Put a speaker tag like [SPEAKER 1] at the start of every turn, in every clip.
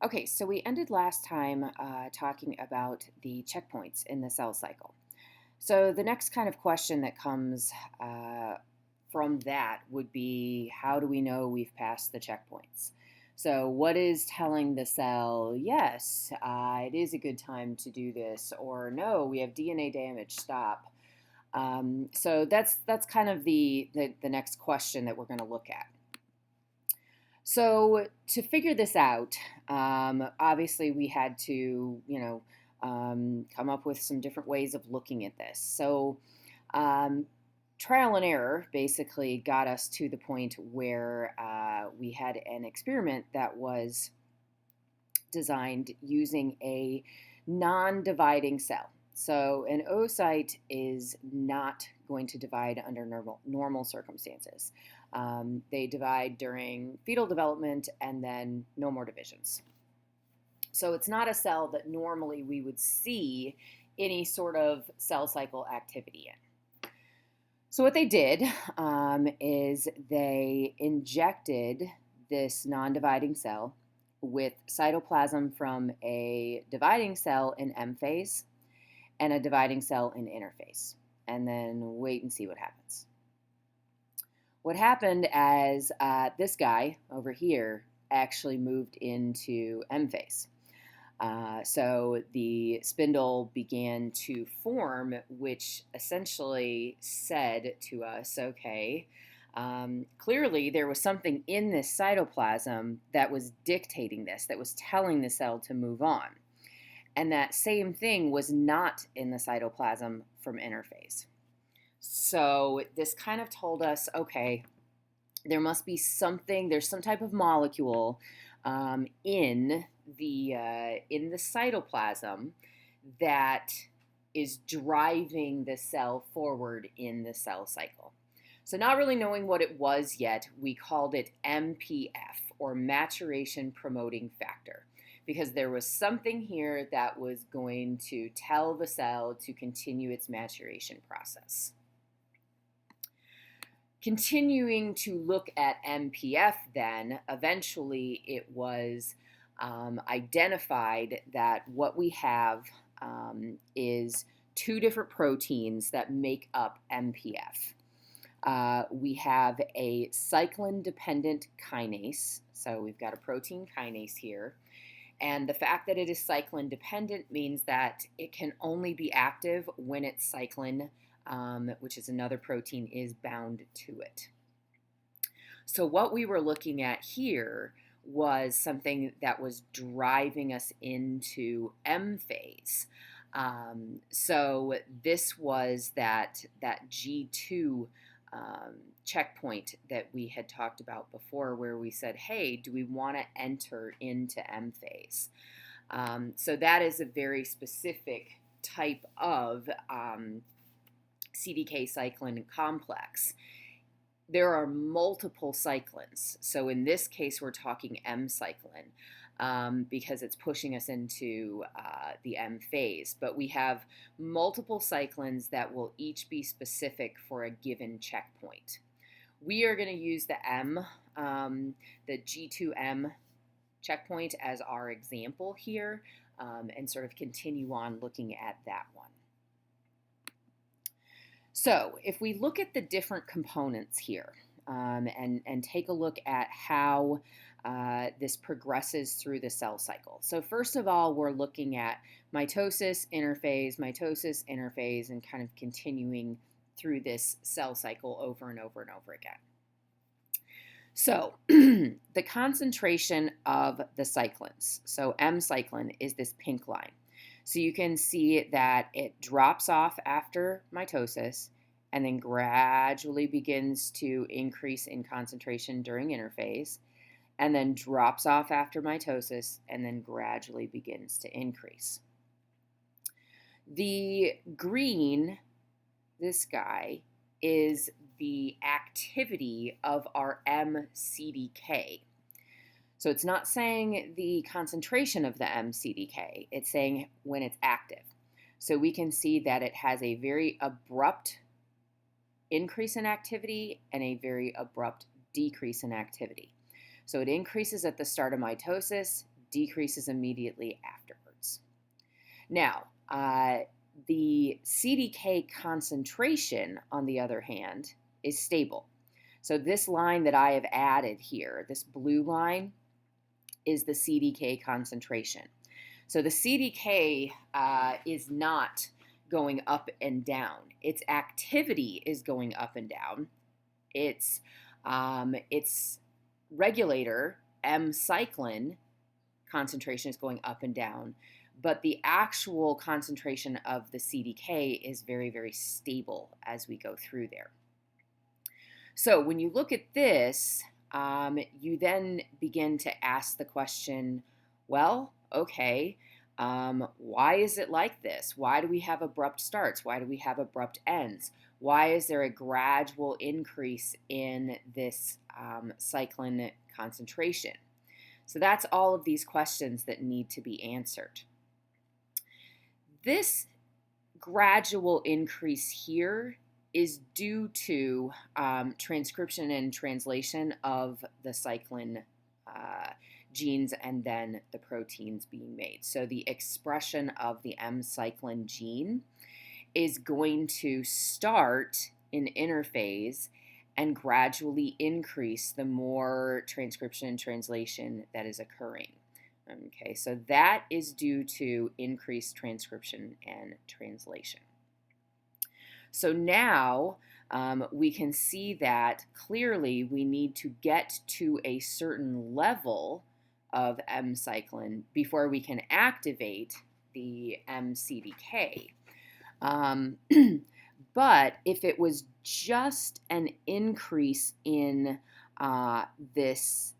[SPEAKER 1] Okay, so we ended last time talking about the checkpoints in the cell cycle. So the next kind of question that comes from that would be, how do we know we've passed the checkpoints? So what is telling the cell, yes, it is a good time to do this, or no, we have DNA damage, stop. So that's kind of the next question that we're going to look at. So to figure this out, obviously we had to, come up with some different ways of looking at this. So trial and error basically got us to the point where we had an experiment that was designed using a non-dividing cell. So an oocyte is not going to divide under normal circumstances. They divide during fetal development and then no more divisions. So it's not a cell that normally we would see any sort of cell cycle activity in. So what they did is they injected this non-dividing cell with cytoplasm from a dividing cell in M phase and a dividing cell in interphase, and then wait and see what happens. What happened as this guy over here actually moved into M phase. So the spindle began to form, which essentially said to us, okay, clearly there was something in this cytoplasm that was dictating this, that was telling the cell to move on. And that same thing was not in the cytoplasm from interphase. So this kind of told us, okay, there must be something, there's some type of molecule in the cytoplasm that is driving the cell forward in the cell cycle. So not really knowing what it was yet, we called it MPF, or maturation promoting factor, because there was something here that was going to tell the cell to continue its maturation process. Continuing to look at MPF then, eventually it was identified that what we have is two different proteins that make up MPF. We have a cyclin-dependent kinase, so we've got a protein kinase here. And the fact that it is cyclin dependent means that it can only be active when its cyclin, which is another protein, is bound to it. So what we were looking at here was something that was driving us into M phase. So this was that G2 checkpoint that we had talked about before, where we said, hey, do we want to enter into M phase? So that is a very specific type of Cdk cyclin complex. There are multiple cyclins. So in this case, we're talking M cyclin because it's pushing us into the M phase. But we have multiple cyclins that will each be specific for a given checkpoint. We are going to use the the G2M checkpoint as our example here and sort of continue on looking at that one. So if we look at the different components here and take a look at how this progresses through the cell cycle. So first of all, we're looking at mitosis, interphase, and kind of continuing through this cell cycle over and over and over again. So the concentration of the cyclins, so M cyclin is this pink line. So you can see that it drops off after mitosis and then gradually begins to increase in concentration during interphase, and then drops off after mitosis and then gradually begins to increase. The green, this guy, is the activity of our mCDK. So it's not saying the concentration of the mCDK, it's saying when it's active. So we can see that it has a very abrupt increase in activity and a very abrupt decrease in activity. So it increases at the start of mitosis, decreases immediately afterwards. Now, the CDK concentration, on the other hand, is stable. So this line that I have added here, this blue line, is the CDK concentration. So the CDK is not going up and down. Its activity is going up and down. Its regulator, M-cyclin, concentration is going up and down, but the actual concentration of the CDK is very, very stable as we go through there. So when you look at this, you then begin to ask the question, well, okay, why is it like this? Why do we have abrupt starts? Why do we have abrupt ends? Why is there a gradual increase in this cyclin concentration? So that's all of these questions that need to be answered. This gradual increase here is due to transcription and translation of the cyclin genes and then the proteins being made. So the expression of the M-cyclin gene is going to start in interphase and gradually increase the more transcription and translation that is occurring. Okay, so that is due to increased transcription and translation. So now we can see that clearly we need to get to a certain level of M-cyclin before we can activate the MCDK. But if it was just an increase in this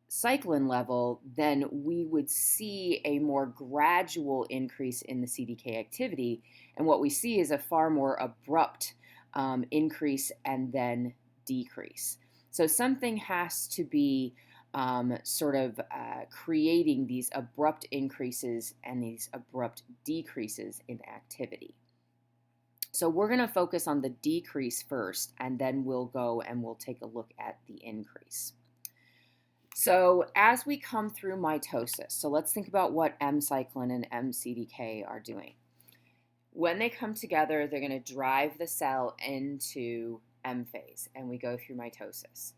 [SPEAKER 1] cyclin level, then we would see a more gradual increase in the CDK activity. And what we see is a far more abrupt increase and then decrease. So something has to be creating these abrupt increases and these abrupt decreases in activity. So we're going to focus on the decrease first, and then we'll go and we'll take a look at the increase. So as we come through mitosis, so let's think about what M-cyclin and MCDK are doing. When they come together, they're going to drive the cell into M phase, and we go through mitosis.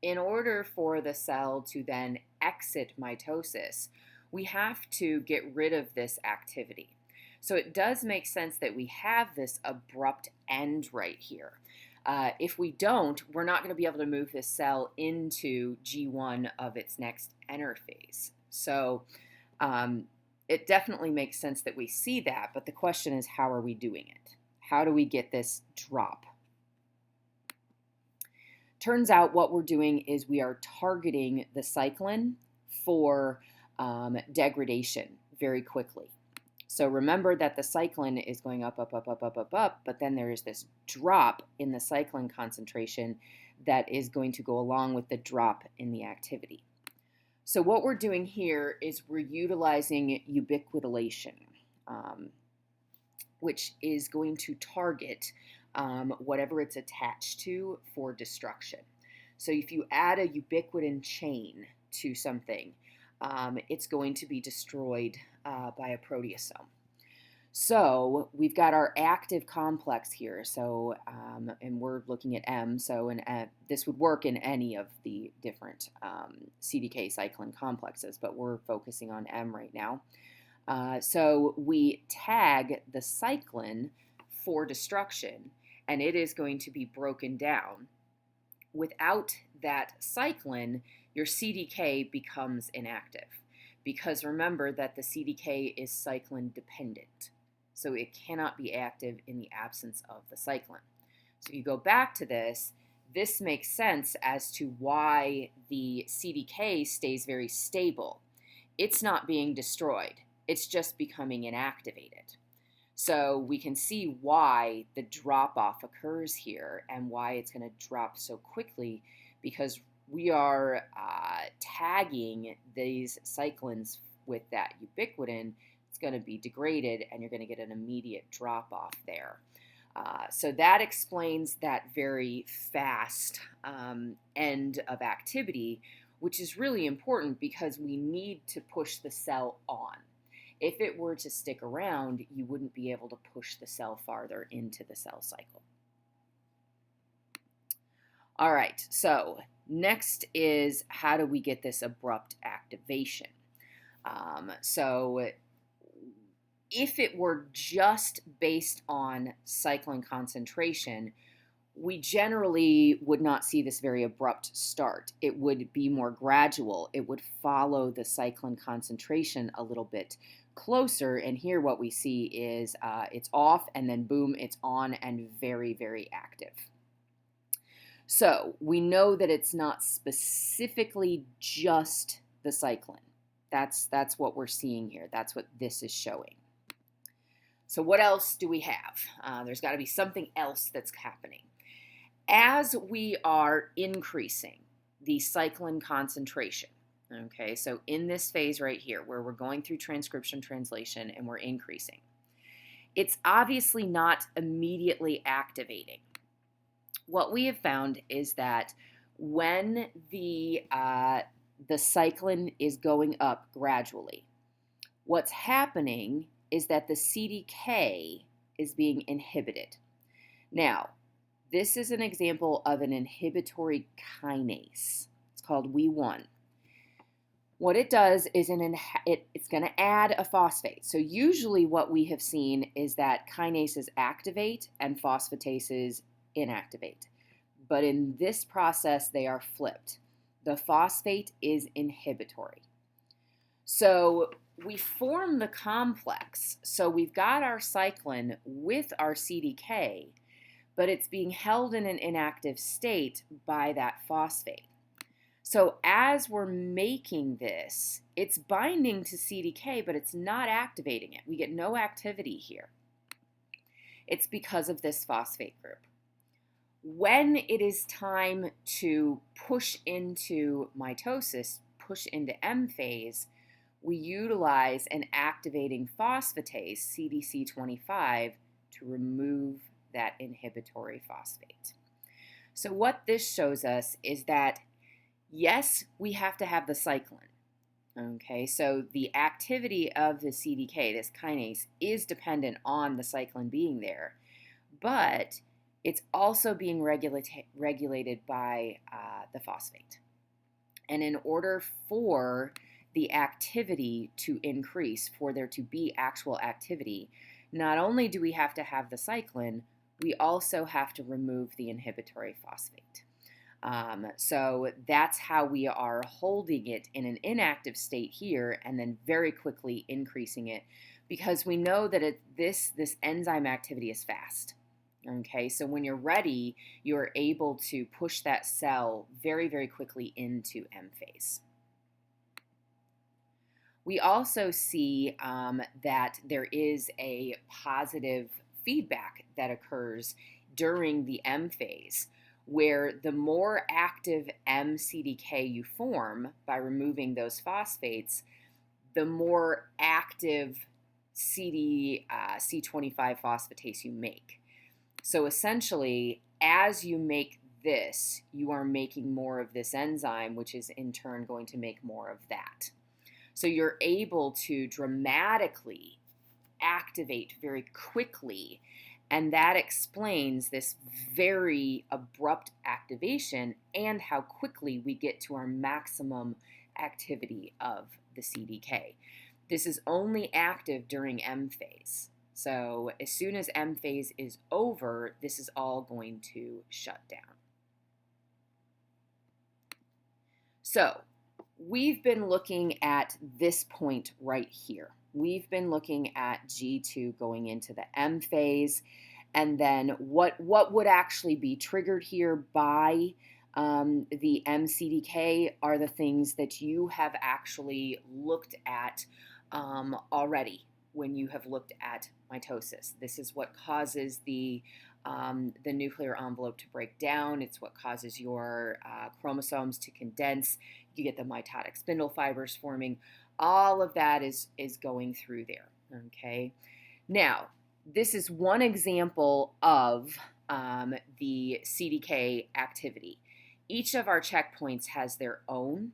[SPEAKER 1] In order for the cell to then exit mitosis, we have to get rid of this activity. So it does make sense that we have this abrupt end right here. If we don't, we're not going to be able to move this cell into G1 of its next interphase. So it definitely makes sense that we see that, but the question is, how are we doing it? How do we get this drop? Turns out what we're doing is we are targeting the cyclin for degradation very quickly. So remember that the cyclin is going up, but then there is this drop in the cyclin concentration that is going to go along with the drop in the activity. So what we're doing here is we're utilizing ubiquitination, which is going to target whatever it's attached to for destruction. So if you add a ubiquitin chain to something, it's going to be destroyed by a proteasome. So we've got our active complex here. So and we're looking at M. So this would work in any of the different CDK cyclin complexes, but we're focusing on M right now. So we tag the cyclin for destruction, and it is going to be broken down. Without that cyclin, your CDK becomes inactive, because remember that the CDK is cyclin dependent, so it cannot be active in the absence of the cyclin. So if you go back to this, this makes sense as to why the CDK stays very stable. It's not being destroyed, it's just becoming inactivated. So we can see why the drop-off occurs here and why it's going to drop so quickly, because we are tagging these cyclins with that ubiquitin. It's going to be degraded, and you're going to get an immediate drop-off there. So that explains that very fast end of activity which is really important because we need to push the cell on. If it were to stick around, you wouldn't be able to push the cell farther into the cell cycle. All right, so next is how do we get this abrupt activation? So if it were just based on cyclin concentration, we generally would not see this very abrupt start. It would be more gradual. It would follow the cyclin concentration a little bit closer, and here what we see is it's off and then boom, it's on and very, very active. So we know that it's not specifically just the cyclin. That's what we're seeing here. That's what this is showing. So what else do we have? There's got to be something else that's happening. As we are increasing the cyclin concentration, okay, so in this phase right here where we're going through transcription translation and we're increasing, it's obviously not immediately activating. What we have found is that when the cyclin is going up gradually, what's happening is that the Cdk is being inhibited. Now, this is an example of an inhibitory kinase. It's called WEE1. What it does is it's going to add a phosphate. So usually what we have seen is that kinases activate and phosphatases inactivate. But in this process, they are flipped. The phosphate is inhibitory. So we form the complex. So we've got our cyclin with our Cdk, but it's being held in an inactive state by that phosphate. So as we're making this, it's binding to Cdk, but it's not activating it. We get no activity here. It's because of this phosphate group. When it is time to push into mitosis, push into M phase, we utilize an activating phosphatase, CDC25, to remove that inhibitory phosphate. So what this shows us is that, yes, we have to have the cyclin. Okay, so the activity of the Cdk, this kinase, is dependent on the cyclin being there, but it's also being regulated by the phosphate. And in order for the activity to increase, for there to be actual activity, not only do we have to have the cyclin, we also have to remove the inhibitory phosphate. So that's how we are holding it in an inactive state here and then very quickly increasing it, because we know that this enzyme activity is fast. Okay, so when you're ready, you're able to push that cell very, very quickly into M phase. We also see that there is a positive feedback that occurs during the M phase, where the more active mCDK you form by removing those phosphates, the more active C25 phosphatase you make. So essentially, as you make this, you are making more of this enzyme, which is in turn going to make more of that. So you're able to dramatically activate very quickly, and that explains this very abrupt activation and how quickly we get to our maximum activity of the Cdk. This is only active during M phase. So as soon as M phase is over, this is all going to shut down. So we've been looking at this point right here. We've been looking at G2 going into the M phase, and then what would actually be triggered here by the mCDK are the things that you have actually looked at already when you have looked at mitosis. This is what causes the nuclear envelope to break down. It's what causes your chromosomes to condense. You get the mitotic spindle fibers forming. All of that is going through there, okay? Now, this is one example of the CDK activity. Each of our checkpoints has their own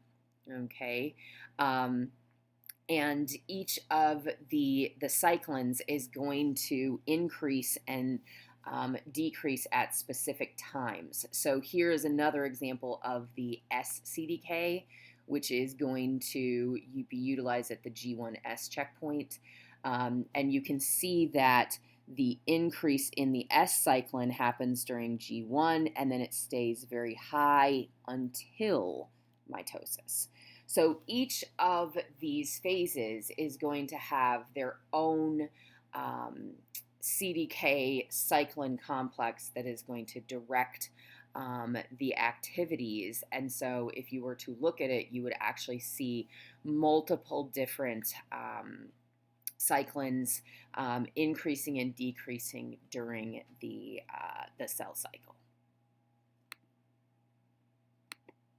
[SPEAKER 1] Okay. Um, and each of the cyclins is going to increase and decrease at specific times. So here is another example of the SCDK, which is going to be utilized at the G1S checkpoint. And you can see that the increase in the S cyclin happens during G1, and then it stays very high until mitosis. So each of these phases is going to have their own CDK cyclin complex that is going to direct the activities. And so if you were to look at it, you would actually see multiple different cyclins increasing and decreasing during the cell cycle.